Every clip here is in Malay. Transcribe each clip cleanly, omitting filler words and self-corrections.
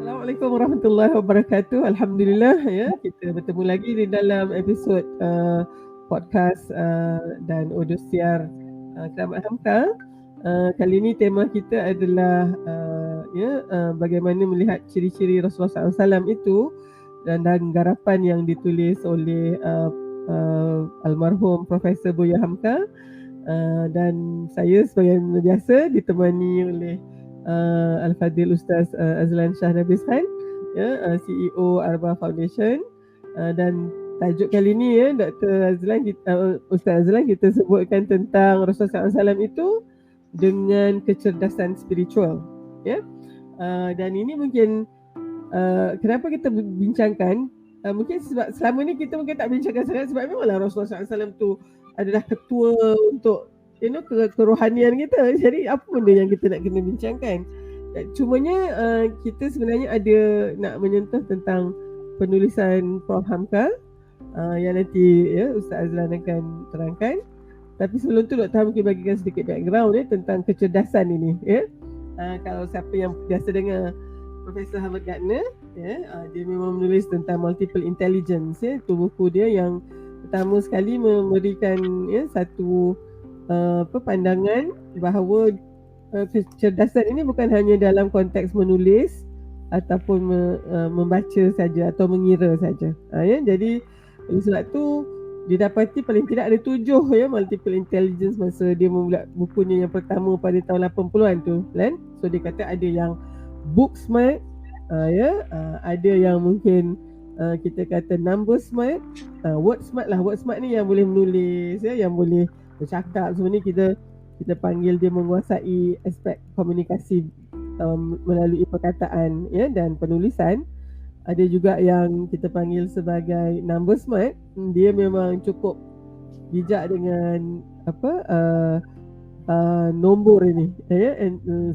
Assalamualaikum warahmatullahi wabarakatuh. Alhamdulillah ya, kita bertemu lagi di dalam episod podcast dan audio siar Keramat Hamka. Kali ini tema kita adalah bagaimana melihat ciri-ciri Rasulullah SAW itu dan garapan yang ditulis oleh almarhum Profesor Buya Hamka, dan saya sebagai biasa ditemani oleh Al-Fadhil Ustaz Azlan Shah Nabis Khan, CEO Arba Foundation, dan tajuk kali ni Dr. Azlan, Ustaz Azlan, kita sebutkan tentang Rasulullah SAW itu dengan kecerdasan spiritual. Dan ini mungkin kenapa kita bincangkan, mungkin sebab selama ni kita mungkin tak bincangkan sangat, sebab memanglah Rasulullah SAW tu adalah ketua untuk kerohanian kita. Jadi apa benda yang kita nak kena bincangkan? Cumanya kita sebenarnya ada nak menyentuh tentang penulisan Prof Hamka yang nanti Ustaz Azlan akan terangkan. Tapi sebelum tu Dr. mungkin bagikan sedikit background tentang kecerdasan ini. Kalau siapa yang biasa dengar Profesor Howard Gardner, dia memang menulis tentang multiple intelligence. Itu buku dia yang pertama sekali memberikan satu pandangan bahawa kecerdasan ini bukan hanya dalam konteks menulis ataupun membaca saja atau mengira saja. Jadi oleh sebab tu didapati paling tidak ada 7 multiple intelligence masa dia membuat bukunya yang pertama pada tahun 80-an tu kan. So dia kata ada yang book smart, ada yang mungkin kita kata number smart, word smart lah. Word smart ni yang boleh menulis, yang boleh bercakap. Sebenarnya kita panggil dia menguasai aspek komunikasi melalui perkataan dan penulisan. Ada juga yang kita panggil sebagai number smart. Dia memang cukup bijak dengan nombor ini,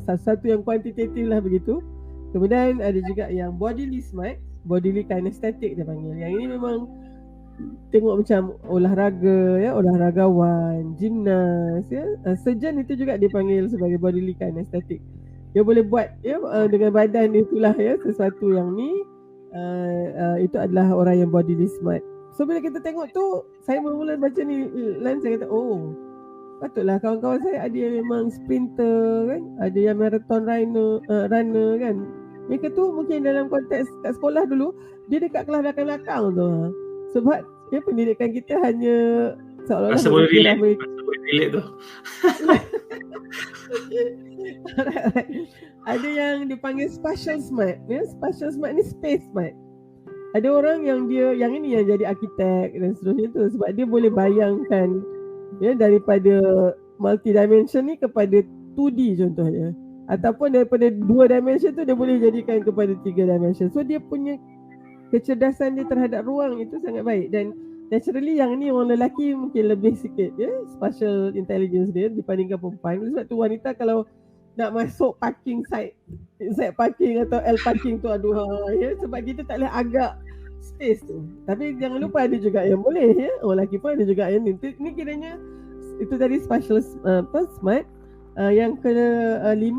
satu yang kuantitatif lah begitu. Kemudian ada juga yang bodily smart, bodily kinesthetic dia panggil. Yang ini memang tengok macam olahraga, olahragawan, gimnas, surgeon itu juga dipanggil sebagai bodily kinesthetic. Dia boleh buat dengan badan itulah sesuatu yang ni, itu adalah orang yang bodily smart. So bila kita tengok tu, saya mula baca ni lain, saya kata patutlah kawan-kawan saya ada yang memang sprinter kan, ada yang marathon runner kan. Mereka tu mungkin dalam konteks kat sekolah dulu dia dekat kelas belakang-belakang tu. Sebab pendidikan kita hanya seolah-olah rasa boleh relate tu. Ada yang dipanggil spatial smart. Spatial smart ni space smart. Ada orang yang yang ini yang jadi arkitek dan seterusnya tu, sebab dia boleh bayangkan daripada multi-dimension ni kepada 2D contohnya, ataupun daripada 2 dimension tu dia boleh jadikan kepada 3 dimension. So dia punya kecerdasan dia terhadap ruang itu sangat baik. Dan naturally yang ni orang lelaki mungkin lebih sikit spatial intelligence dia dibandingkan perempuan. Sebab tu wanita kalau nak masuk parking side parking atau L parking tu sebab kita tak boleh agak space tu. Tapi jangan lupa ada juga yang boleh, orang lelaki pun ada juga yang ni kiranya itu tadi spatial smart. Yang ke-5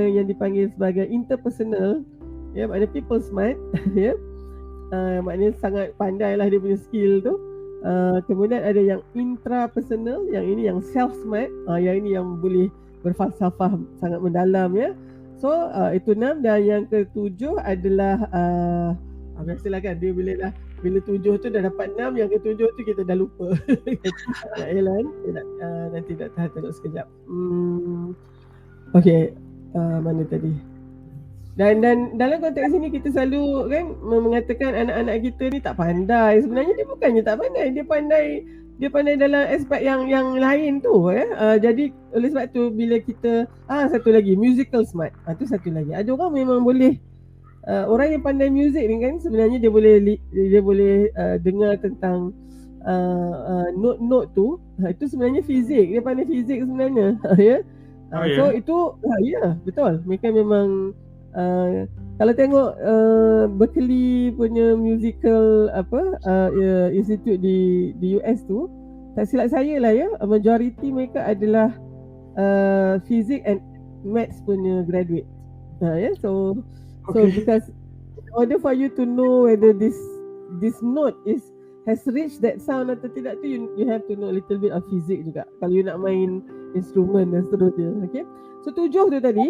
yang dipanggil sebagai interpersonal, maknanya people smart. Maknanya sangat pandai lah dia punya skill tu. Kemudian ada yang intrapersonal, yang ini yang self smart, yang ini yang boleh berfalsafah sangat mendalam So itu 6. Dan yang ke-7 adalah biasalah kan, dia bila 7 tu dah dapat 6, yang ke-7 tu kita dah lupa. Elan nanti tak tahan tengok sekejap. Okey, mana tadi? Dan dalam konteks ini kita selalu kan mengatakan anak-anak kita ni tak pandai. Sebenarnya dia bukannya tak pandai, dia pandai dalam aspek yang lain tu. Jadi oleh sebab tu bila kita satu lagi musical smart, tu satu lagi. Ada orang memang boleh, orang yang pandai muzik ni kan sebenarnya dia boleh dengar tentang note-note tu. Itu sebenarnya fizik, dia pandai fizik sebenarnya. So itu betul. Mereka memang kalau tengok Berkeley punya musical institute di US tu, tak silap saya lah majority mereka adalah physics and maths punya graduate. So because order for you to know whether this note has reached that sound atau tidak tu, you have to know a little bit of physics juga kalau you nak main instrumen dan seterusnya. Okay, so 7 tu tadi,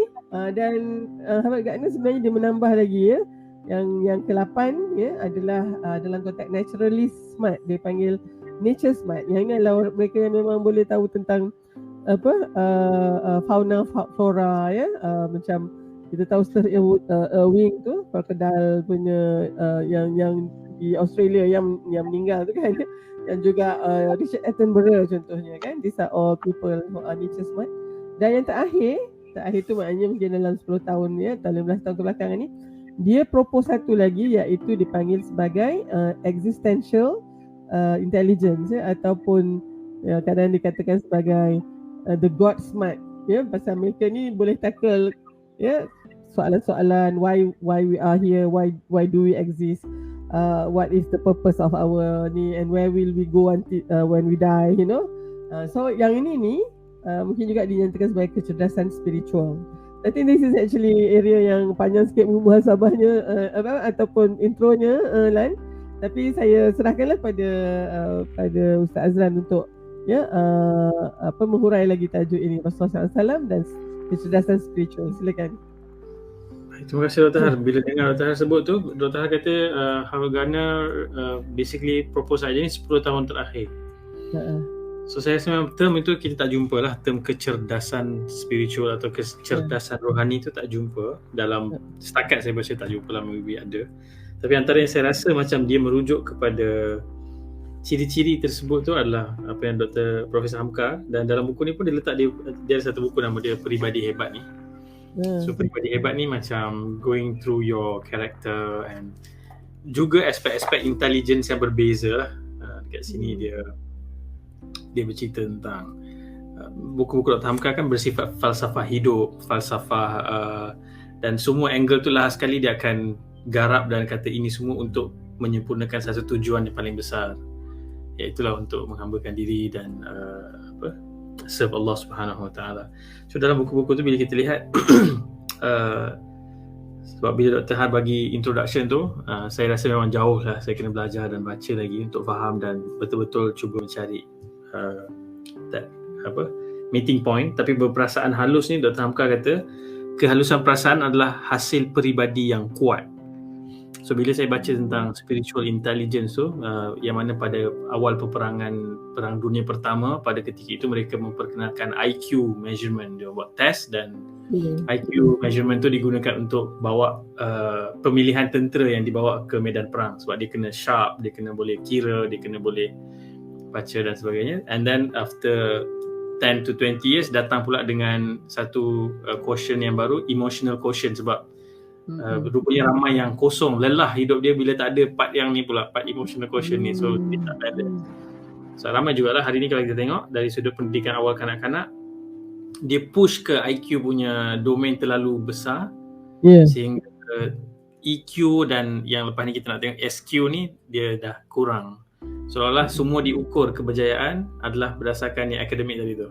dan Howard Gardner sebenarnya dia menambah lagi, ya, yang ke-8 ya adalah dalam konteks naturalist smart, dia panggil nature smart. Yang ini adalah mereka yang memang boleh tahu tentang fauna flora, ya, macam kita tahu Irving tu crocodile punya, yang di Australia yang meninggal tu kan, dan juga Richard Attenborough contohnya kan. These are all people who are nature smart. Dan yang terakhir tu maknanya mungkin dalam 10 tahun ya, atau 15 tahun kebelakangan ni, dia propose satu lagi, iaitu dipanggil sebagai existential intelligence, ya, ataupun kadang dikatakan sebagai the God smart, ya, pasal mereka ni boleh tackle, ya, soalan-soalan why we are here, why do we exist, what is the purpose of our ni, and where will we go until when we die, you know. So yang ini ni mungkin juga dinyatakan sebagai kecerdasan spiritual. I think this is actually area yang panjang sikit muhasabahnya, ataupun intronya, Lan. Tapi saya serahkanlah pada Ustaz Azlan untuk menghurai lagi tajuk ini, Rasulullah SAW dan kecerdasan spiritual. Silakan. Terima kasih Dr. Har. Bila dengar Dr. Har sebut tu, Dr. Har kata Howard Gardner basically propose saja ni 10 tahun terakhir. So saya rasa memang term itu kita tak jumpa lah, term kecerdasan spiritual atau kecerdasan rohani tu tak jumpa dalam, setakat saya baca tak jumpa lah, maybe ada. Tapi antara yang saya rasa macam dia merujuk kepada ciri-ciri tersebut tu adalah apa yang Profesor Hamka, dan dalam buku ni pun dia letak, dia ada satu buku nama dia Peribadi Hebat ni. So peribadi hebat ni macam going through your character and juga aspek-aspek intelligence yang berbeza lah. Dekat sini dia bercerita tentang buku-buku Dr. Hamka kan bersifat falsafah hidup, falsafah dan semua angle tu lah sekali dia akan garap dan kata ini semua untuk menyempurnakan satu tujuan yang paling besar, iaitulah untuk menghambakan diri dan serve Allah Subhanahu Wa Taala. So dalam buku-buku tu bila kita lihat sebab bila Dr. Har bagi introduction tu, saya rasa memang jauh lah saya kena belajar dan baca lagi untuk faham dan betul-betul cuba mencari meeting point. Tapi berperasaan halus ni, Dr. Hamka kata kehalusan perasaan adalah hasil peribadi yang kuat. So bila saya baca tentang spiritual intelligence tu, yang mana pada awal Perang Dunia Pertama, pada ketika itu mereka memperkenalkan IQ measurement. Dia buat test dan IQ measurement tu digunakan untuk bawa pemilihan tentera yang dibawa ke medan perang, sebab dia kena sharp, dia kena boleh kira, dia kena boleh baca dan sebagainya. And then after 10 to 20 years datang pula dengan satu quotient yang baru, emotional quotient, sebab rupanya ramai yang kosong, lelah hidup dia bila tak ada part yang ni pula, part emotional quotient ni. So dia tak balance. So ramai jugalah hari ni kalau kita tengok dari sudut pendidikan awal kanak-kanak, dia push ke IQ punya domain terlalu besar, sehingga EQ dan yang lepas ni kita nak tengok SQ ni dia dah kurang. Seolah-olah semua diukur keberjayaan adalah berdasarkan yang akademik tadi tu.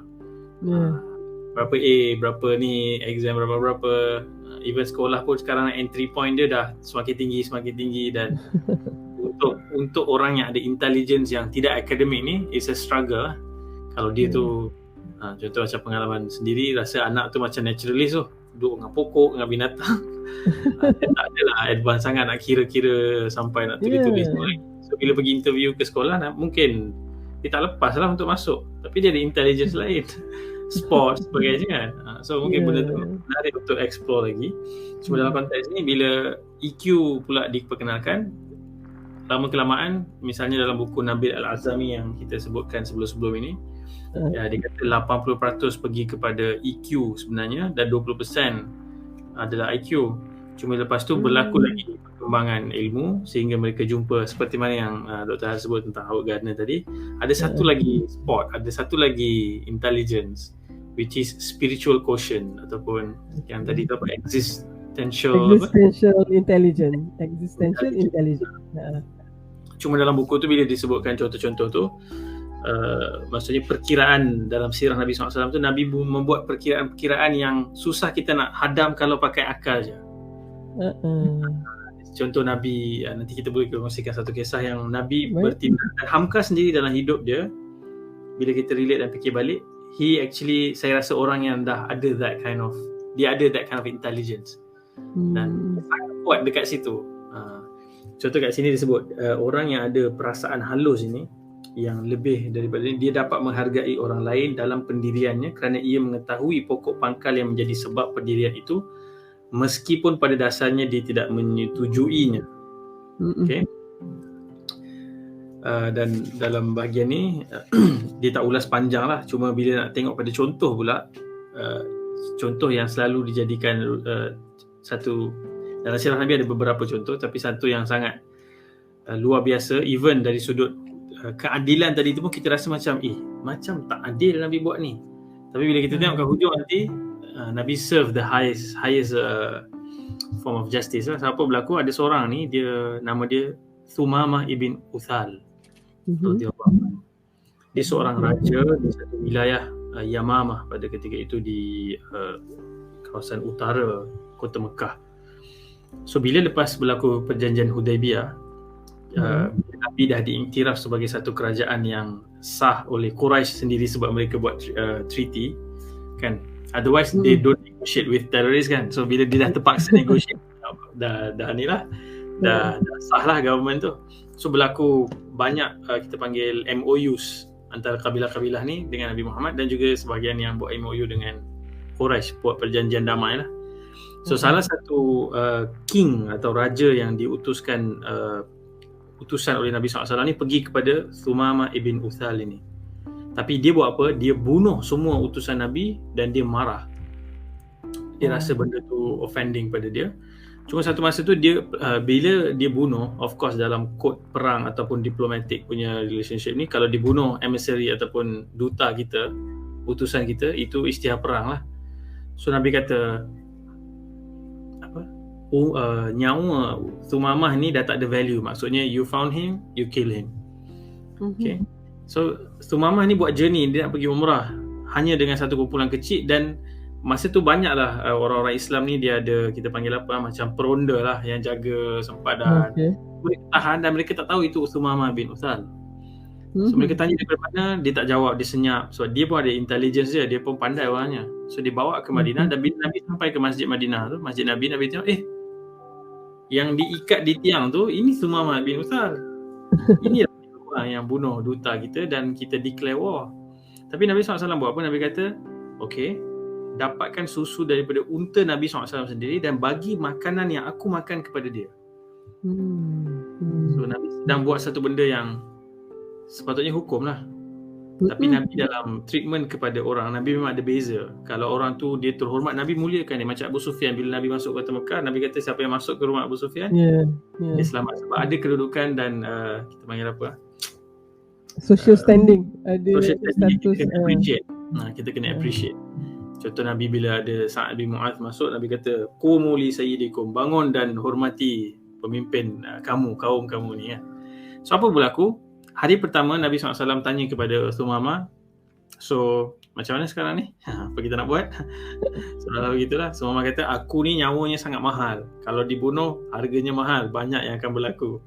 Berapa A, berapa ni, exam berapa, even sekolah pun sekarang entry point dia dah semakin tinggi dan untuk orang yang ada intelligence yang tidak akademik ni, it's a struggle. Kalau dia tu contoh macam pengalaman sendiri, rasa anak tu macam naturalist tu, duduk dengan pokok, dengan binatang. Dia tak adalah advance sangat nak kira-kira sampai nak tulis-tulis. So bila pergi interview ke sekolah, mungkin dia tak lepas lah untuk masuk, tapi dia ada intelligence lain, sport sebagainya kan. So mungkin benda tu menarik untuk explore lagi. Cuma dalam konteks ni, bila EQ pula diperkenalkan, lama kelamaan, misalnya dalam buku Nabil Al-Azami yang kita sebutkan sebelum-sebelum ini, dia kata 80% pergi kepada EQ sebenarnya dan 20% adalah IQ. Cuma lepas tu berlaku lagi perkembangan ilmu sehingga mereka jumpa seperti mana yang Dr. Har sebut tentang Howard Gardner tadi, ada satu lagi spot, ada satu lagi intelligence, which is spiritual quotient, ataupun yang tadi tu apa, existential intelligence. Cuma dalam buku tu bila disebutkan contoh-contoh tu, maksudnya perkiraan dalam sirah Nabi SAW tu, Nabi membuat perkiraan-perkiraan yang susah kita nak hadam kalau pakai akal je. contoh Nabi, nanti kita boleh kongsikan satu kisah yang Nabi bertindak. Dan Hamka sendiri dalam hidup dia, bila kita relate dan fikir balik, he actually, saya rasa orang yang dah ada that kind of intelligence. Dan sangat kuat dekat situ. Contoh kat sini disebut orang yang ada perasaan halus ini, yang lebih daripada ini, dia dapat menghargai orang lain dalam pendiriannya kerana ia mengetahui pokok pangkal yang menjadi sebab pendirian itu, meskipun pada dasarnya dia tidak menyetujuinya. Okay. Dan dalam bahagian ni dia tak ulas panjang lah, cuma bila nak tengok pada contoh pula, contoh yang selalu dijadikan satu dalam sirah Nabi ada beberapa contoh, tapi satu yang sangat luar biasa, even dari sudut keadilan tadi tu pun kita rasa macam macam tak adil Nabi buat ni, tapi bila kita tengok ke hujung nanti, Nabi serve the highest form of justice lah. Siapa berlaku, ada seorang ni, dia nama dia Thumamah ibn Uthal. Dia seorang raja di satu wilayah Yamamah pada ketika itu di kawasan utara kota Mekah. So bila lepas berlaku perjanjian Hudaibiyah, Nabi dah diiktiraf sebagai satu kerajaan yang sah oleh Quraisy sendiri sebab mereka buat treaty kan. Otherwise they don't negotiate with terrorists kan. So bila dia dah terpaksa negotiate, dah ni lah, dah sah lah government tu. So berlaku banyak kita panggil MOUs antara kabilah-kabilah ni dengan Nabi Muhammad, dan juga sebahagian yang buat MOU dengan Quraisy, buat perjanjian damai lah. So salah satu king atau raja yang diutuskan utusan oleh Nabi SAW ni pergi kepada Thumamah ibn Uthal ini. Tapi dia buat apa? Dia bunuh semua utusan Nabi dan dia marah. Dia rasa benda tu offending pada dia. Cuma satu masa tu dia bila dia bunuh, of course dalam kod perang ataupun diplomatic punya relationship ni, kalau dibunuh emissary ataupun duta kita, utusan kita, itu istilah perang lah. So Nabi kata nyawa Thumamah ni dah tak ada value. Maksudnya you found him, you kill him. Okay. So Thumamah ni buat journey, dia nak pergi umrah hanya dengan satu kumpulan kecil, dan masa tu banyaklah orang-orang Islam ni, dia ada, kita panggil apa, macam peronda lah yang jaga sempadan. Mereka tahan dan mereka tak tahu itu Thumamah bin Uthal. So mereka tanya dia dari mana, dia tak jawab, dia senyap. So dia pun ada intelligence dia pun pandai orangnya. So dia bawa ke Madinah, dan bila Nabi sampai ke Masjid Madinah tu, Masjid Nabi tengok, yang diikat di tiang tu, ini Thumamah bin Uthal. Ini orang yang bunuh duta kita dan kita declare war. Tapi Nabi SAW buat apa? Nabi kata, okay, dapatkan susu daripada unta Nabi SAW sendiri dan bagi makanan yang aku makan kepada dia. So Nabi sedang buat satu benda yang sepatutnya hukum lah. Tapi Nabi dalam treatment kepada orang, Nabi memang ada beza. Kalau orang tu dia terhormat, Nabi muliakan dia. Macam Abu Sufyan, bila Nabi masuk kota Mekah, Nabi kata siapa yang masuk ke rumah Abu Sufyan, dia selamat. Sebab ada kedudukan dan kita panggil apa, social standing, ada social standing, status, kita kena appreciate. Kita kena appreciate. Contoh Nabi bila ada Sa'ad bin Mu'adh masuk, Nabi kata qumu li sayyidikum, bangun dan hormati pemimpin kaum kamu ni ya. So apa berlaku? Hari pertama Nabi SAW tanya kepada Thumamah, so macam mana sekarang ni? Apa kita nak buat? So lalu begitulah. Thumamah kata, aku ni nyawanya sangat mahal. Kalau dibunuh harganya mahal, banyak yang akan berlaku.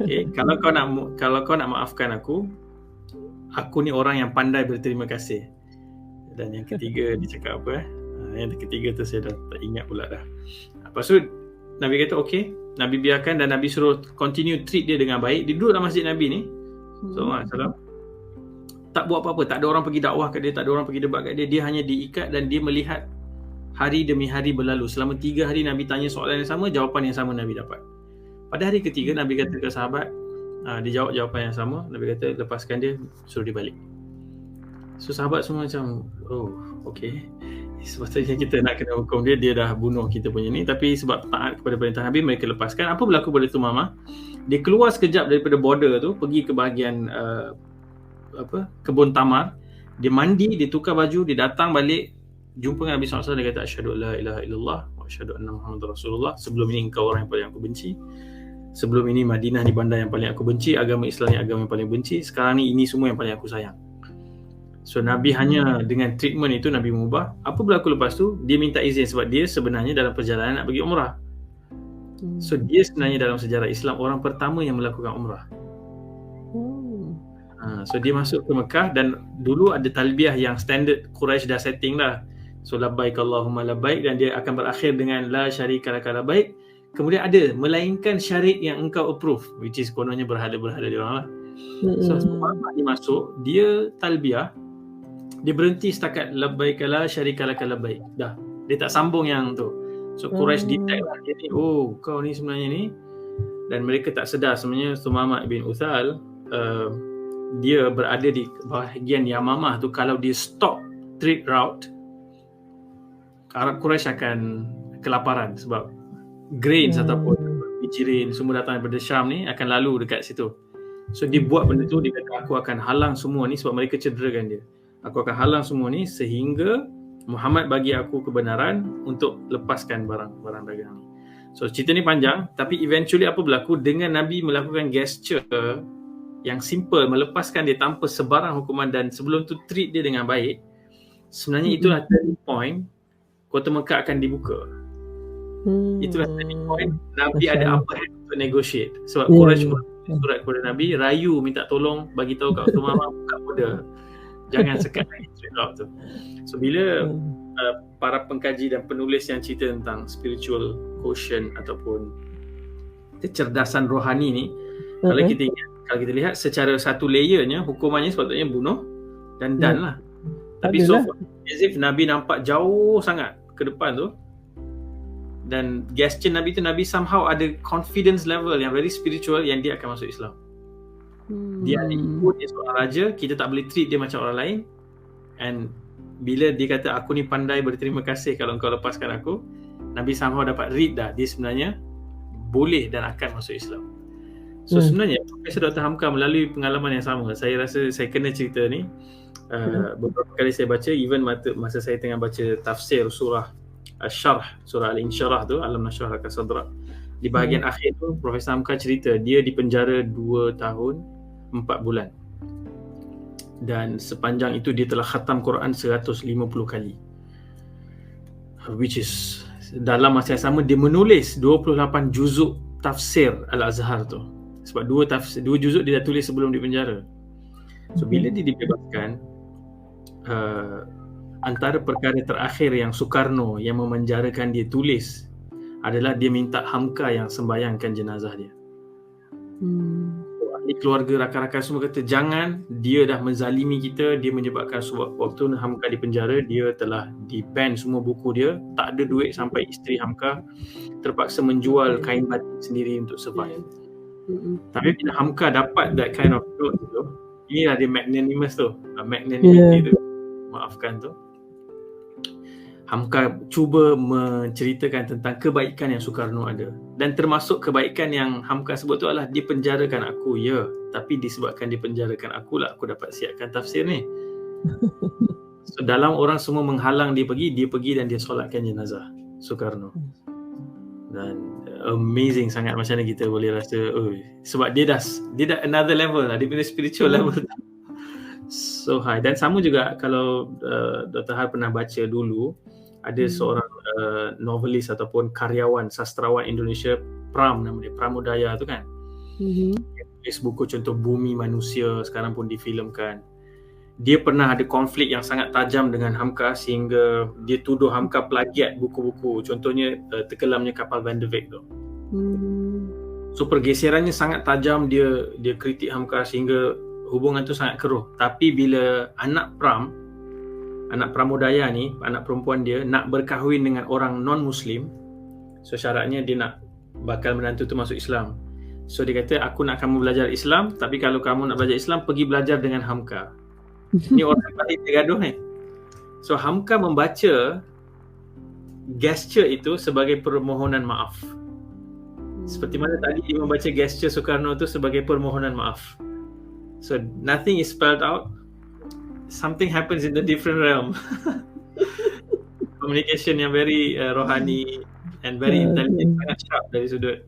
Okay, kalau kau nak maafkan aku ni orang yang pandai berterima kasih. Dan yang ketiga dia cakap apa? Yang ketiga tu saya dah tak ingat pula dah. Lepas tu Nabi kata okay, Nabi biarkan dan Nabi suruh continue treat dia dengan baik. Dia duduk dalam masjid Nabi ni, SAW tak buat apa-apa, tak ada orang pergi dakwah kat dia, tak ada orang pergi debat kat dia. Dia hanya diikat dan dia melihat hari demi hari berlalu. Selama 3 hari Nabi tanya soalan yang sama, jawapan yang sama Nabi dapat. Pada hari ketiga Nabi kata ke sahabat, dia jawab jawapan yang sama. Nabi kata lepaskan dia, suruh dia balik. So sahabat semua macam, oh okay, sepatutnya kita nak kena hukum dia, dia dah bunuh kita punya ni. Tapi sebab taat kepada perintah Nabi, mereka lepaskan. Apa berlaku pada Thumamah? Dia keluar sekejap daripada border tu, pergi ke bahagian kebun tamar. Dia mandi, dia tukar baju, dia datang balik, jumpa dengan Nabi SAW. Dia kata asyhadu la ilaha illallah wa asyhadu anna Muhammadar Rasulullah. Sebelum ini engkau orang yang paling aku benci. Sebelum ini Madinah ni bandar yang paling aku benci, agama Islam ni agama yang paling benci. Sekarang ni ini semua yang paling aku sayang. So Nabi hanya dengan treatment itu Nabi mengubah. Apa berlaku lepas tu? Dia minta izin sebab dia sebenarnya dalam perjalanan nak pergi umrah. So dia sebenarnya dalam sejarah Islam orang pertama yang melakukan umrah. So dia masuk ke Mekah dan dulu ada talbiyah yang standard Quraisy dah setting dah. So labbaik Allahumma labbaik, dan dia akan berakhir dengan la syarika laka labbaik. Kemudian ada melainkan syarik yang engkau approve, which is kononnya berhala-berhala dia orang lah. So Muhammad dia masuk, dia talbiyah, dia berhenti setakat labbaik la syarika laka labbaik. Dah, dia tak sambung yang tu. So Quraisy detect lah dia ni, oh kau ni sebenarnya ni. Dan mereka tak sedar sebenarnya Muhammad bin Uthal dia berada di bahagian Yamamah tu. Kalau dia stop trade route, Arab Quraisy akan kelaparan sebab grains ataupun bijirin semua datang daripada Syam ni akan lalu dekat situ. So dia buat benda tu, dia kata aku akan halang semua ni sebab mereka cederakan dia. Aku akan halang semua ni sehingga Muhammad bagi aku kebenaran untuk lepaskan barang-barang dagang ni. So cerita ni panjang, tapi eventually apa berlaku dengan Nabi melakukan gesture yang simple, melepaskan dia tanpa sebarang hukuman dan sebelum tu treat dia dengan baik. Sebenarnya itulah turning point, Kota Mekah akan dibuka. Itulah turning point. Nabi ada upper hand untuk negotiate. Sebab Quraisy surat kepada Nabi, rayu minta tolong bagi tahu kat Uthman buka border. Jangan sekat lagi trade route tu. So bila para pengkaji dan penulis yang cerita tentang spiritual quotient ataupun kecerdasan rohani ni, kalau kita ingat, kalau kita lihat secara satu layernya, hukumannya sepatutnya bunuh dan lah. Tapi so far, as if Nabi nampak jauh sangat ke depan tu, dan gesture Nabi tu, Nabi somehow ada confidence level yang very spiritual yang dia akan masuk Islam. Dia ada ego, dia seorang raja, kita tak boleh treat dia macam orang lain. And bila dia kata aku ni pandai, berterima kasih kalau engkau lepaskan aku, Nabi somehow dapat read dah dia sebenarnya boleh dan akan masuk Islam. So sebenarnya Profesor Dr. Hamka melalui pengalaman yang sama. Saya rasa saya kena cerita ni beberapa kali saya baca, even masa saya tengah baca tafsir surah Syarh, surah Al-Insyirah tu, Alam Nashrah Laka Sadrak, di bahagian akhir tu Profesor Hamka cerita dia dipenjara 2 tahun 4 bulan, dan sepanjang itu dia telah khatam Quran 150 kali, which is dalam masa yang sama dia menulis 28 juzuk tafsir Al-Azhar tu. Sebab 2 juzuk dia dah tulis sebelum dipenjara. So bila dia dibebaskan, antara perkara terakhir yang Soekarno yang memenjarakan dia tulis adalah dia minta Hamka yang sembayangkan jenazah dia. Ahli keluarga, rakan-rakan semua kata jangan, dia dah menzalimi kita, dia menyebabkan waktu Hamka di penjara dia telah di-ban semua buku dia, tak ada duit sampai isteri Hamka terpaksa menjual kain batik sendiri untuk survive. Tapi bila Hamka dapat that kind of note tu, inilah dia magnanimous tu, magnanimity tu, maafkan tu. Hamka cuba menceritakan tentang kebaikan yang Soekarno ada, dan termasuk kebaikan yang Hamka sebut tu adalah dia penjarakan aku, ya, tapi disebabkan dia penjarakan aku lah aku dapat siapkan tafsir ni. So dalam orang semua menghalang dia pergi dan dia solatkan jenazah Soekarno. Dan amazing sangat macam mana kita boleh rasa, sebab dia dah another level lah, dia punya spiritual level so high. Dan sama juga kalau Dr. Har pernah baca dulu, ada seorang novelis ataupun karyawan sastrawan Indonesia, Pram nama dia, Pramudaya tu kan. Dia tulis buku contoh Bumi Manusia, sekarang pun difilmkan. Dia pernah ada konflik yang sangat tajam dengan Hamka sehingga dia tuduh Hamka plagiat buku-buku, contohnya Tenggelamnya Kapal Van der Weyck tu. So pergeserannya sangat tajam, dia kritik Hamka sehingga hubungan tu sangat keruh. Tapi bila anak Pramudaya ni, anak perempuan dia nak berkahwin dengan orang non-Muslim, so syaratnya dia nak bakal menantu tu masuk Islam. So dia kata aku nak kamu belajar Islam, tapi kalau kamu nak belajar Islam, pergi belajar dengan Hamka. Ni orang paling tergaduh ni. So Hamka membaca gesture itu sebagai permohonan maaf, seperti mana tadi dia membaca gesture Soekarno tu sebagai permohonan maaf. So nothing is spelled out, something happens in the different realm. Communication yang very rohani and very intelligent, sangat sharp dari sudut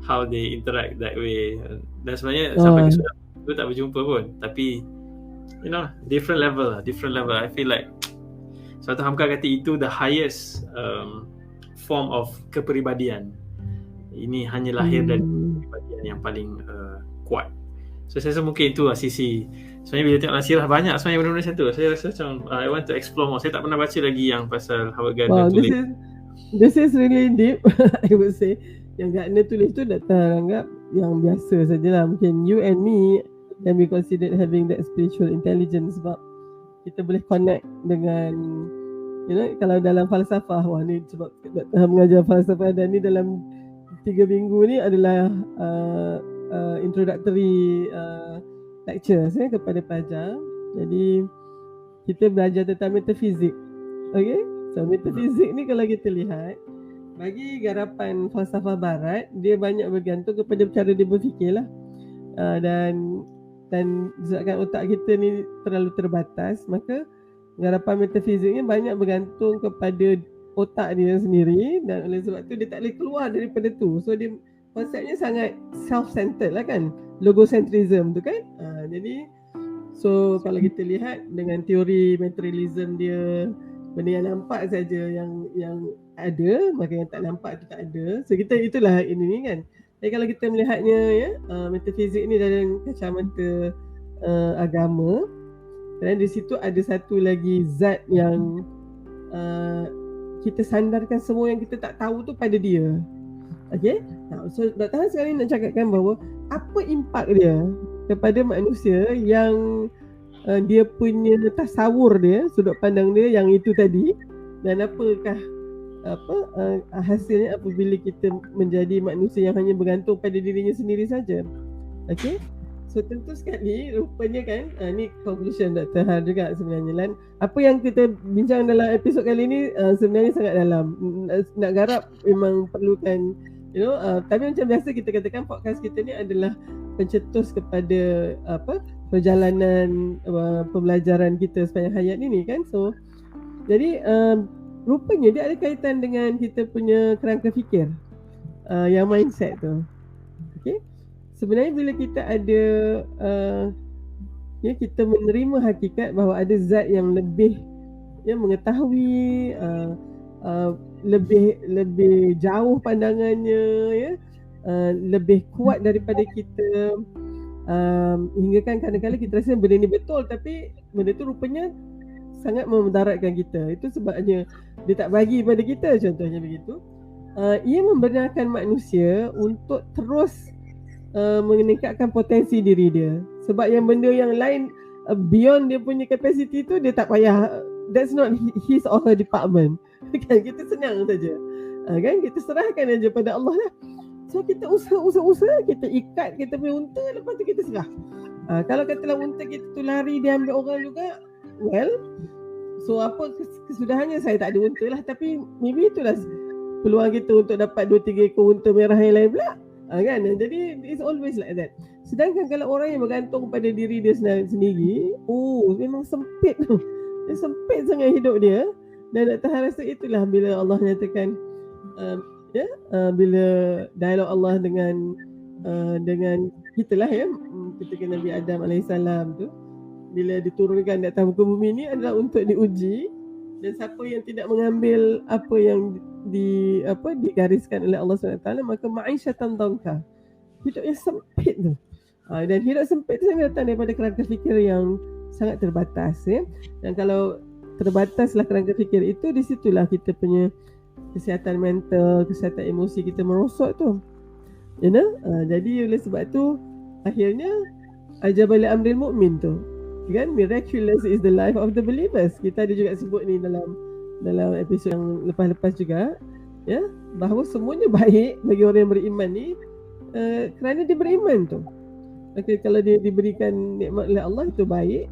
how they interact that way. Dan sebenarnya sampai ke sudut itu tak berjumpa pun, tapi you know, different level. I feel like Hamka kata itu the highest form of kepribadian Ini hanya lahir dari kepribadian yang paling kuat. So saya rasa mungkin itu sisi. Sebenarnya bila tengok sirah banyak sebenarnya benda-benda macam tu. Saya rasa macam I want to explore more. Saya tak pernah baca lagi yang pasal Howard Gardner tulis. This is really deep. I would say yang Gardner tulis tu datang anggap yang biasa sajalah. Mungkin you and me can be considered having that spiritual intelligence, sebab kita boleh connect dengan, you know, kalau dalam falsafah, wah ni sebab mengajar falsafah, dan ni dalam 3 minggu ni adalah introductory lectures kepada pelajar. Jadi kita belajar tentang metafizik. Okay, so metafizik ni kalau kita lihat, bagi garapan falsafah barat, dia banyak bergantung kepada cara dia berfikir lah. Dan sebabkan otak kita ni terlalu terbatas, maka garapan metafiziknya banyak bergantung kepada otak dia sendiri, dan oleh sebab tu dia tak boleh keluar daripada tu. So dia konsepnya sangat self-centered lah kan, logocentrism tu kan. Jadi so kalau kita lihat dengan teori materialism dia, benda yang nampak saja yang ada, maka yang tak nampak tu tak ada. So kita itulah ini kan. Jadi kalau kita melihatnya metafizik ni dalam kacamata agama, dan di situ ada satu lagi zat yang kita sandarkan semua yang kita tak tahu tu pada dia. Okay, so Dr. Han sekarang nak cakapkan bahawa apa impak dia kepada manusia yang dia punya tasawur dia, sudut pandang dia yang itu tadi, dan apakah hasilnya apabila kita menjadi manusia yang hanya bergantung pada dirinya sendiri saja. Okay, so tentu sekali rupanya kan, ni conclusion Dr. Han juga sebenarnya, Lan. Apa yang kita bincang dalam episod kali ni sebenarnya sangat dalam. Nak garap memang perlukan, you know, tapi macam biasa kita katakan podcast kita ni adalah pencetus kepada perjalanan pembelajaran kita sepanjang hayat ini kan. So jadi rupanya dia ada kaitan dengan kita punya kerangka fikir, yang mindset tu. Okay, sebenarnya bila kita ada kita menerima hakikat bahawa ada zat yang lebih mengetahui, lebih jauh pandangannya, lebih kuat daripada kita, hingga kan kadang-kadang kita rasa benda ni betul, tapi benda tu rupanya sangat memudaratkan kita. Itu sebabnya dia tak bagi pada kita, contohnya begitu. Ia membenarkan manusia untuk terus meningkatkan potensi diri dia, sebab yang benda yang lain beyond dia punya capacity tu dia tak payah, that's not his or her department. Kan kita senang saja, kan kita serahkan aja pada Allah lah. So kita usaha, kita ikat kita punya unta, lepas tu kita serah. Kalau katalah unta kita tu lari, dia ambil orang juga, well, so apa kesudahannya? Saya tak ada unta lah, tapi maybe itulah peluang kita untuk dapat 2-3 ekor unta merah yang lain pula, kan? Jadi it's always like that. Sedangkan kalau orang yang bergantung pada diri dia sendiri, memang sempit tu. Dia sempit sangat hidup dia. Dan Dr. Han rasa itulah bila Allah nyatakan bila dialog Allah dengan kita lah ketika Nabi Adam alaihissalam tu, bila diturunkan di atas muka bumi ni adalah untuk diuji, dan siapa yang tidak mengambil apa yang digariskan oleh Allah SWT, maka ma'isyatan dhanka, hidup yang sempit tu. Dan hidup sempit tu datang daripada kerangka fikir yang sangat terbatas, Dan kalau terbataslah kerangka fikir itu, di situlah kita punya kesihatan mental, kesihatan emosi kita merosot tu. Jadi oleh sebab tu akhirnya ajabal amril mu'min tu, kan, miraculous is the life of the believers. Kita ada juga sebut ni dalam episod yang lepas-lepas juga, bahawa semuanya baik bagi orang yang beriman ni, kerana dia beriman tu. Okay, kalau dia diberikan nikmat oleh Allah itu baik,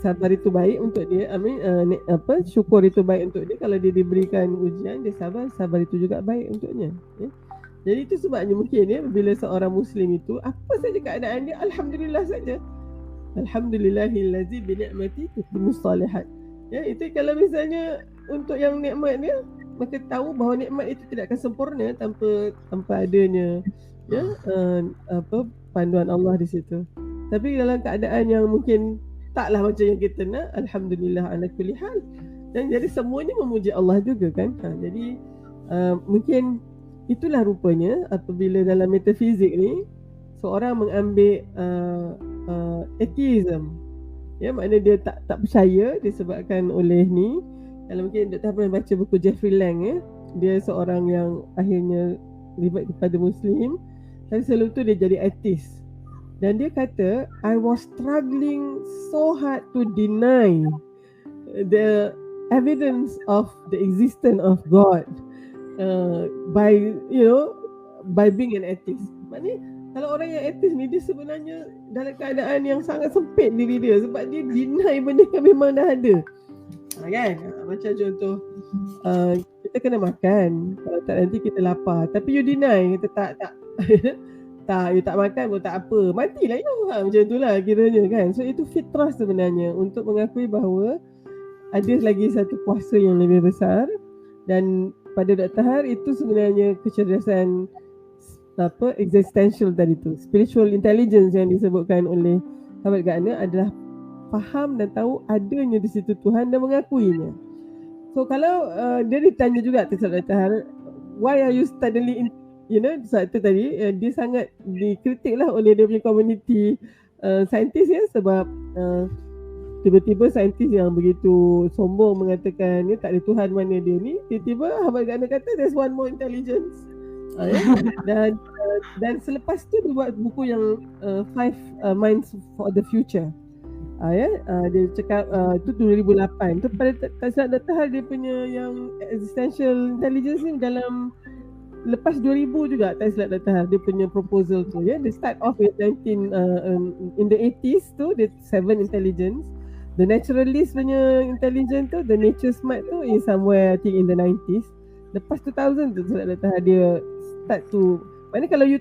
sabar itu baik untuk dia, syukur itu baik untuk dia. Kalau dia diberikan ujian, dia sabar itu juga baik untuknya. Jadi itu sebabnya mungkin bila seorang Muslim itu apa saja keadaan dia, alhamdulillah saja. Alhamdulillahillazi bi ni'mati tutimmus salihat. Itu kalau misalnya untuk yang nikmat dia, maka tahu bahawa nikmat itu tidak akan sempurna tanpa adanya panduan Allah di situ. Tapi dalam keadaan yang mungkin taklah macam yang kita nak, alhamdulillah ala kulli hal. Dan jadi semuanya memuji Allah juga kan. Jadi mungkin itulah rupanya apabila dalam metafizik ni seorang mengambil atheism, ya, maknanya dia tak percaya disebabkan oleh ni. Kalau mungkin Dr. pernah baca buku Jeffrey Lang, ya, dia seorang yang akhirnya revert kepada Muslim, tapi selalu tu dia jadi atheist. Dan dia kata, I was struggling so hard to deny the evidence of the existence of God by being an atheist. Maknanya kalau orang yang atheist ni, dia sebenarnya dalam keadaan yang sangat sempit diri dia sebab dia deny benda yang memang dah ada. Kan? Macam contoh, kita kena makan, kalau tak nanti kita lapar, tapi you deny, kita tak tak, you tak makan pun tak apa, matilah you. Macam itulah kiranya kan. So itu fitrah sebenarnya untuk mengakui bahawa ada lagi satu kuasa yang lebih besar. Dan pada Dr. Har, itu sebenarnya kecerdasan existential tadi tu, spiritual intelligence yang disebutkan oleh Howard Gardner adalah faham dan tahu adanya di situ Tuhan dan mengakuinya. So kalau dia ditanya juga Dr. Har, why are you suddenly saat tu tadi dia sangat dikritik lah oleh dia punya community saintis, ya, sebab tiba-tiba saintis yang begitu sombong mengatakan ni tak ada Tuhan mana dia ni, tiba-tiba Howard Gardner kata there's one more intelligence. Dan selepas tu dia buat buku yang Five Minds for the Future. Dia cakap tu 2008. Tu pada tak silap Dr. Har, dia punya yang existential intelligence ni dalam lepas 2000 juga, tak silap Dr. Har, dia punya proposal tu, ya. Dia start off with in the 80s tu, dia 7 intelligence. The naturalist punya intelligence tu, the nature smart tu is somewhere I think in the 90s. Lepas 2000 tu silap Dr. Har, dia start to, maknanya kalau you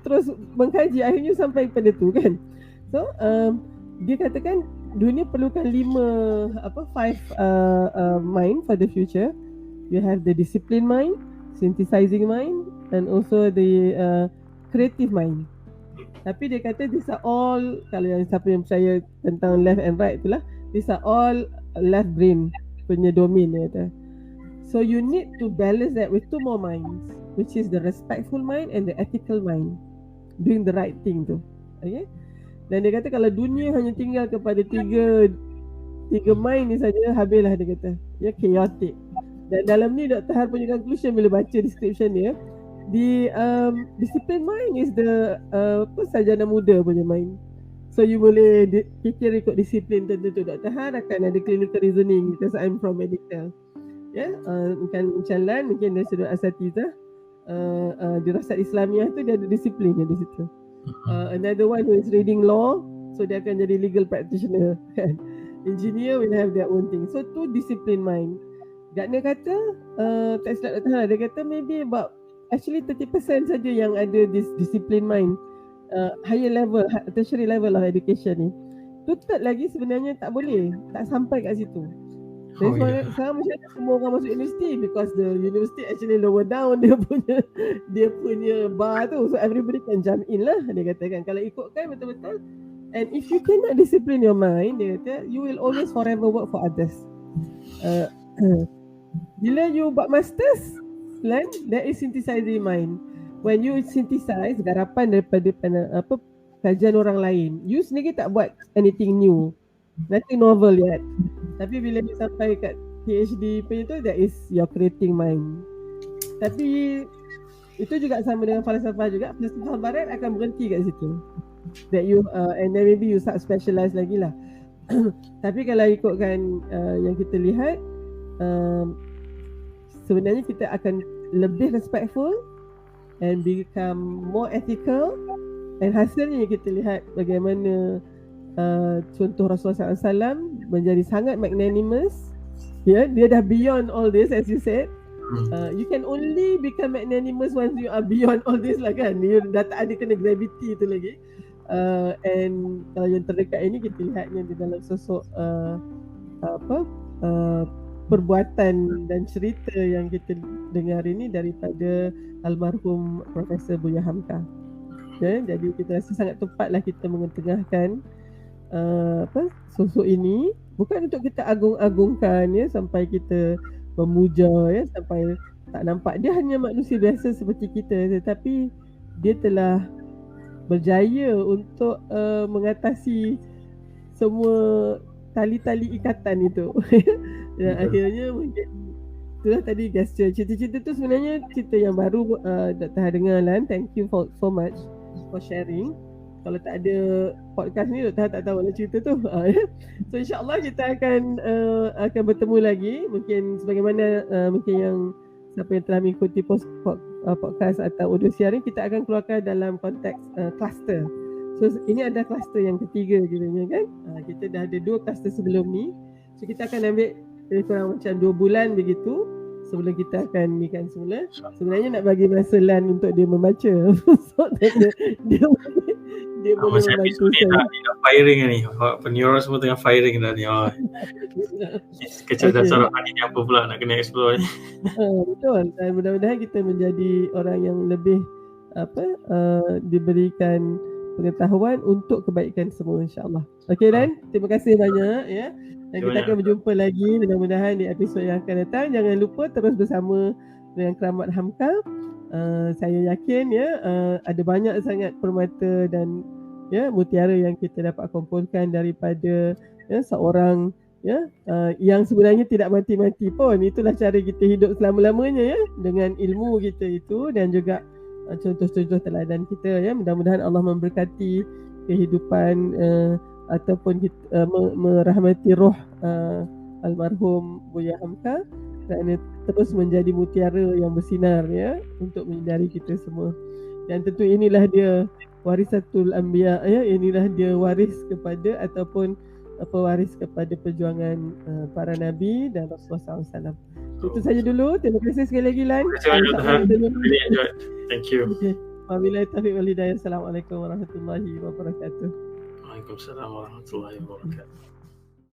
terus mengkaji, akhirnya sampai pada tu kan. So dia katakan dunia perlukan 5 mind for the future. You have the discipline mind, synthesizing mind, and also the creative mind. Tapi dia kata these are all, kalau yang siapa yang percaya tentang left and right itulah, these are all left brain punya domain, dia kata. So you need to balance that with 2 more minds, which is the respectful mind and the ethical mind, doing the right thing tu. Okay. Dan dia kata kalau dunia hanya tinggal kepada tiga mind ni saja, habislah, dia kata. Ya, chaotic. Dan dalam ni Dr. Har punya conclusion bila baca description dia, the discipline mind is the sarjana muda punya mind. So you boleh fikir ikut disiplin tertentu. Dr. Har akan ada clinical reasoning because I'm from medical. Ya, bukan jalan, mungkin dari sudut asatizah. Dirasat Islamiah tu dia ada disiplinnya di situ. Another one who is reading law, so dia akan jadi legal practitioner. Engineer will have their own thing. So tu discipline mind. Gardner kata, tak silap Dr. Har, dia kata maybe about actually 30% saja yang ada this discipline mind, higher level, tertiary level of education ni. Two-third lagi sebenarnya tak boleh, tak sampai kat situ. Jadi sekarang macam semua orang masuk universiti because the university actually lower down dia punya bar tu, so everybody can jump in lah, dia katakan. Kalau ikutkan betul-betul, and if you cannot discipline your mind, dia kata, you will always forever work for others. Bila you buat masters plan, there is synthesizing mind. When you synthesize garapan daripada kajian orang lain, you sendiri tak buat anything new, nothing novel yet. Tapi bila you sampai kat PhD punya tu, that is your creating mind. Tapi itu juga sama dengan falsafah juga. Falsafah barat akan berhenti kat situ, that you and then maybe you start specialize lagi lah. Tapi kalau ikutkan yang kita lihat, sebenarnya kita akan lebih respectful and become more ethical. Dan hasilnya kita lihat bagaimana contoh Rasulullah SAW menjadi sangat magnanimous. Ya, dia dah beyond all this, as you said. You can only become magnanimous once you are beyond all this lah kan. You dah tak ada kena gravity tu lagi. And kalau yang terdekat ini kita lihatnya di dalam sosok perbuatan dan cerita yang kita dengar ini daripada almarhum Profesor Buya Hamka. Ya, jadi kita rasa sangat tepatlah kita mengetengahkan sosok ini, bukan untuk kita agung-agungkan, ya, sampai kita memuja, ya, sampai tak nampak. Dia hanya manusia biasa seperti kita, tetapi dia telah berjaya untuk mengatasi semua tali-tali ikatan itu. Dan akhirnya mungkin itulah tadi gesture. Cerita-cerita tu sebenarnya cerita yang baru Dr. Hadengar Lan. Thank you so much for sharing. Kalau tak ada podcast ni, Dr. tak tahu lah cerita tu. So insyaAllah kita akan bertemu lagi. Mungkin sebagaimana mungkin yang siapa yang telah mengikuti podcast atau audio siar ni, kita akan keluarkan dalam konteks cluster. So ini ada cluster yang ketiga kiranya kan. Kita dah ada 2 cluster sebelum ni. So kita akan ambil lebih kurang macam 2 bulan begitu sebelum kita akan ni kan semula. Sebenarnya nak bagi masa Lan untuk dia membaca. So dia boleh membantu saya. Dah firing ni. Peneuron semua tengah firing dah ni. Kecerdasan rohani ni apa pula nak kena explore ni. Betul. Dan mudah-mudahan kita menjadi orang yang lebih diberikan pengetahuan untuk kebaikan semua, insyaAllah. Okey Dan, terima kasih banyak ya. Dan kita akan berjumpa lagi mudah-mudahan di episod yang akan datang. Jangan lupa terus bersama dengan Keramat Hamka. Saya yakin ya ada banyak sangat permata dan ya mutiara yang kita dapat kumpulkan daripada ya seorang ya yang sebenarnya tidak mati-mati pun. Itulah cara kita hidup selama-lamanya ya, dengan ilmu kita itu dan juga contoh-contoh teladan kita ya. Mudah-mudahan Allah memberkati kehidupan ataupun kita, merahmati roh almarhum Buya Hamka kerana terus menjadi mutiara yang bersinar ya untuk menyinari kita semua. Dan tentu inilah dia warisatul anbiya ya, inilah dia waris kepada ataupun pewaris kepada perjuangan para nabi dan Rasulullah SAW. Itu saja dulu. Terima kasih sekali lagi Lan. Thank you. Wabillahi taufiq wal hidayah. Assalamualaikum warahmatullahi wabarakatuh. Waalaikumsalam warahmatullahi wabarakatuh.